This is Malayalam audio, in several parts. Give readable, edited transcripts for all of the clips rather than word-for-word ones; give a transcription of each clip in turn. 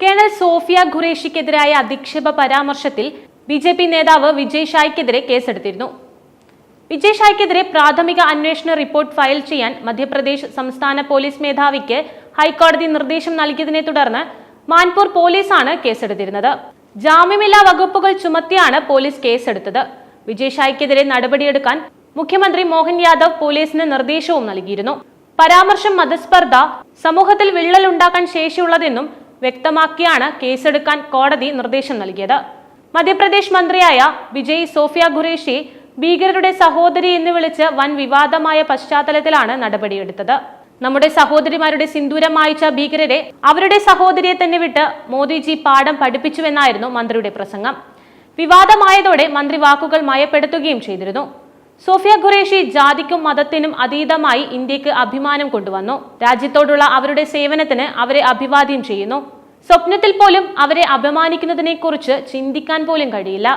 കേണൽ സോഫിയ ഖുറേഷിക്കെതിരായ അധിക്ഷേപ പരാമർശത്തിൽ ബിജെപി നേതാവ് വിജയ് ഷായ്ക്കെതിരെ കേസെടുത്തിരുന്നു. വിജയ് ഷായ്ക്കെതിരെ പ്രാഥമിക അന്വേഷണ റിപ്പോർട്ട് ഫയൽ ചെയ്യാൻ മധ്യപ്രദേശ് സംസ്ഥാന പോലീസ് മേധാവിക്ക് ഹൈക്കോടതി നിർദ്ദേശം നൽകിയതിനെ തുടർന്ന് മാൻപൂർ പോലീസാണ് കേസെടുത്തിരുന്നത്. ജാമ്യമില്ലാ വകുപ്പുകൾ ചുമത്തിയാണ് പോലീസ് കേസെടുത്തത്. വിജയ് ഷായ്ക്കെതിരെ നടപടിയെടുക്കാൻ മുഖ്യമന്ത്രി മോഹൻ യാദവ് പോലീസിന് നിർദ്ദേശവും നൽകിയിരുന്നു. പരാമർശം മതസ്പർദ്ധ, സമൂഹത്തിൽ വിള്ളലുണ്ടാക്കാൻ ശേഷിയുള്ളതെന്നും വ്യക്തമാക്കിയാണ് കേസെടുക്കാൻ കോടതി നിർദ്ദേശം നൽകിയത്. മധ്യപ്രദേശ് മന്ത്രിയായ വിജയ് സോഫിയ ഖുറേഷി ഭീകരരുടെ സഹോദരി എന്ന് വിളിച്ച് വൻ വിവാദമായ പശ്ചാത്തലത്തിലാണ് നടപടിയെടുത്തത്. നമ്മുടെ സഹോദരിമാരുടെ സിന്ദൂരം മായ്ച്ച ഭീകരരെ അവരുടെ സഹോദരിയെ തന്നെ വിട്ട് മോദിജി പാഠം പഠിപ്പിച്ചുവെന്നായിരുന്നു മന്ത്രിയുടെ പ്രസംഗം. വിവാദമായതോടെ മന്ത്രി വാക്കുകൾ മയപ്പെടുത്തുകയും ചെയ്തിരുന്നു. സോഫിയ ഖുറേഷി ജാതിക്കും മതത്തിനും അതീതമായി ഇന്ത്യക്ക് അഭിമാനം കൊണ്ടുവന്നു. രാജ്യത്തോടുള്ള അവരുടെ സേവനത്തിന് അവരെ അഭിവാദ്യം ചെയ്യുന്നു. സ്വപ്നത്തിൽ പോലും അവരെ അപമാനിക്കുന്നതിനെ കുറിച്ച് ചിന്തിക്കാൻ പോലും കഴിയില്ല.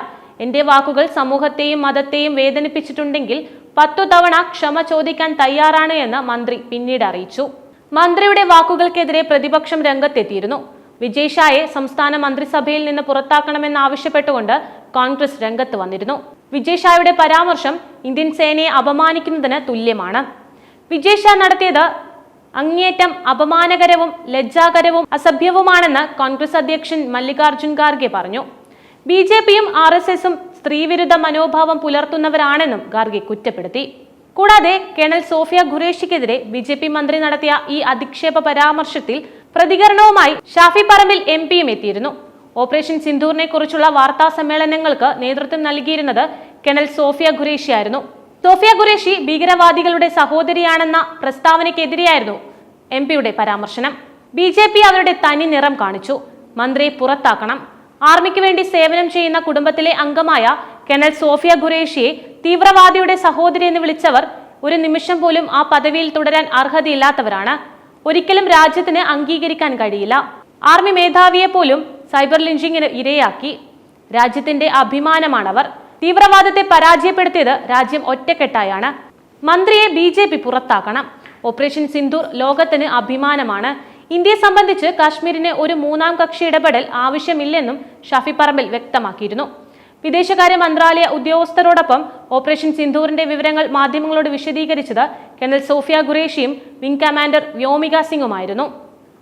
എന്റെ വാക്കുകൾ സമൂഹത്തെയും മതത്തെയും വേദനിപ്പിച്ചിട്ടുണ്ടെങ്കിൽ 10 തവണ ക്ഷമ ചോദിക്കാൻ തയ്യാറാണ് എന്ന് മന്ത്രി പിന്നീട് അറിയിച്ചു. മന്ത്രിയുടെ വാക്കുകൾക്കെതിരെ പ്രതിപക്ഷം രംഗത്തെത്തിയിരുന്നു. വിജയ് ഷായെ സംസ്ഥാന മന്ത്രിസഭയിൽ നിന്ന് പുറത്താക്കണമെന്നാവശ്യപ്പെട്ടുകൊണ്ട് കോൺഗ്രസ് രംഗത്ത് വന്നിരുന്നു. വിജയ് ഷായുടെ പരാമർശം ഇന്ത്യൻ സേനയെ അപമാനിക്കുന്നതിന് തുല്യമാണ്. വിജയ് ഷാ നടത്തിയത് അങ്ങേയറ്റം അപമാനകരവും ലജ്ജാകരവും അസഭ്യവുമാണെന്ന് കോൺഗ്രസ് അധ്യക്ഷൻ മല്ലികാർജുൻ ഖാർഗെ പറഞ്ഞു. ബിജെപിയും RSSും സ്ത്രീവിരുദ്ധ മനോഭാവം പുലർത്തുന്നവരാണെന്നും ഖാർഗെ കുറ്റപ്പെടുത്തി. കൂടാതെ കേണൽ സോഫിയ ഖുറേഷിക്കെതിരെ ബിജെപി മന്ത്രി നടത്തിയ ഈ അധിക്ഷേപ പരാമർശത്തിൽ പ്രതികരണവുമായി ഷാഫി പറമ്പിൽ MP-യും എത്തിയിരുന്നു. ഓപ്പറേഷൻ സിന്ദൂറിനെ കുറിച്ചുള്ള വാർത്താ സമ്മേളനങ്ങൾക്ക് നേതൃത്വം നൽകിയിരുന്നത് കേണൽ സോഫിയ ഖുറേഷിയായിരുന്നു. സോഫിയ ഖുറേഷി ഭീകരവാദികളുടെ സഹോദരിയാണെന്ന പ്രസ്താവനയ്ക്കെതിരെയായിരുന്നു MP-യുടെ പരാമർശനം. BJP അവരുടെ തനി നിറം കാണിച്ചു. മന്ത്രിയെ പുറത്താക്കണം. ആർമിക്ക് വേണ്ടി സേവനം ചെയ്യുന്ന കുടുംബത്തിലെ അംഗമായ കേണൽ സോഫിയ ഖുറേഷിയെ തീവ്രവാദിയുടെ സഹോദരി എന്ന് വിളിച്ചവർ ഒരു നിമിഷം പോലും ആ പദവിയിൽ തുടരാൻ അർഹതയില്ലാത്തവരാണ്. ഒരിക്കലും രാജ്യത്തിന് അംഗീകരിക്കാൻ കഴിയില്ല. ആർമി മേധാവിയെ പോലും സൈബർ ലിഞ്ചിങ്ങിന് ഇരയാക്കി. രാജ്യത്തിന്റെ അഭിമാനമാണവർ. തീവ്രവാദത്തെ പരാജയപ്പെടുത്തിയത് രാജ്യം ഒറ്റക്കെട്ടായാണ്. മന്ത്രിയെ BJP പുറത്താക്കണം. ഓപ്പറേഷൻ സിന്ദൂർ ലോകത്തിന് അഭിമാനമാണ്. ഇന്ത്യയെ സംബന്ധിച്ച് കാശ്മീരിന് ഒരു മൂന്നാം കക്ഷി ഇടപെടൽ ആവശ്യമില്ലെന്നും ഷാഫി പറമ്പിൽ വ്യക്തമാക്കിയിരുന്നു. വിദേശകാര്യ മന്ത്രാലയ ഉദ്യോഗസ്ഥരോടൊപ്പം ഓപ്പറേഷൻ സിന്ദൂറിന്റെ വിവരങ്ങൾ മാധ്യമങ്ങളോട് വിശദീകരിച്ചത് കേണൽ സോഫിയ ഖുറേഷിയും വിംഗ് കമാൻഡർ വ്യോമിക സിംഗുമായിരുന്നു.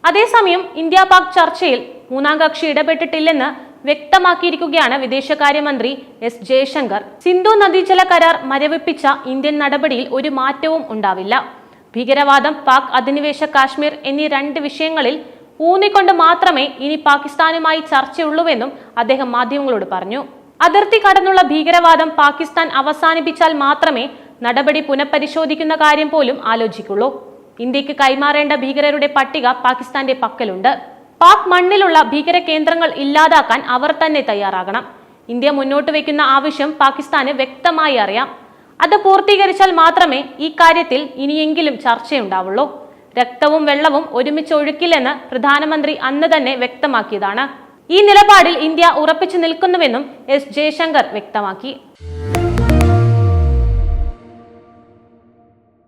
അതേസമയം ഇന്ത്യ പാക് ചർച്ചയിൽ മൂന്നാം കക്ഷി ഇടപെട്ടിട്ടില്ലെന്ന് വ്യക്തമാക്കിയിരിക്കുകയാണ് വിദേശകാര്യമന്ത്രി S ജയശങ്കർ. സിന്ധു നദീജല കരാർ മരവിപ്പിച്ച ഇന്ത്യൻ നടപടിയിൽ ഒരു മാറ്റവും ഉണ്ടാവില്ല. ഭീകരവാദം, പാക് അധിനിവേശ കാശ്മീർ എന്നീ 2 വിഷയങ്ങളിൽ ഊന്നിക്കൊണ്ട് മാത്രമേ ഇനി പാകിസ്ഥാനുമായി ചർച്ചയുള്ളൂവെന്നും അദ്ദേഹം മാധ്യമങ്ങളോട് പറഞ്ഞു. അതിർത്തി കടന്നുള്ള ഭീകരവാദം പാകിസ്ഥാൻ അവസാനിപ്പിച്ചാൽ മാത്രമേ നടപടി പുനഃപരിശോധിക്കുന്ന കാര്യം പോലും ആലോചിക്കുള്ളൂ. ഇന്ത്യക്ക് കൈമാറേണ്ട ഭീകരരുടെ പട്ടിക പാകിസ്ഥാന്റെ പക്കലുണ്ട്. പാക് മണ്ണിലുള്ള ഭീകര കേന്ദ്രങ്ങൾ ഇല്ലാതാക്കാൻ അവർ തന്നെ തയ്യാറാകണം. ഇന്ത്യ മുന്നോട്ട് വയ്ക്കുന്ന ആവശ്യം പാകിസ്ഥാന് വ്യക്തമായി അറിയാം. അത് പൂർത്തീകരിച്ചാൽ മാത്രമേ ഈ കാര്യത്തിൽ ഇനിയെങ്കിലും ചർച്ചയുണ്ടാവുള്ളൂ. രക്തവും വെള്ളവും ഒരുമിച്ച് ഒഴുക്കില്ലെന്ന് പ്രധാനമന്ത്രി അന്ന് തന്നെ വ്യക്തമാക്കിയതാണ്. ഈ നിലപാടിൽ ഇന്ത്യ ഉറപ്പിച്ചു നിൽക്കുന്നുവെന്നും S ജയശങ്കർ വ്യക്തമാക്കി.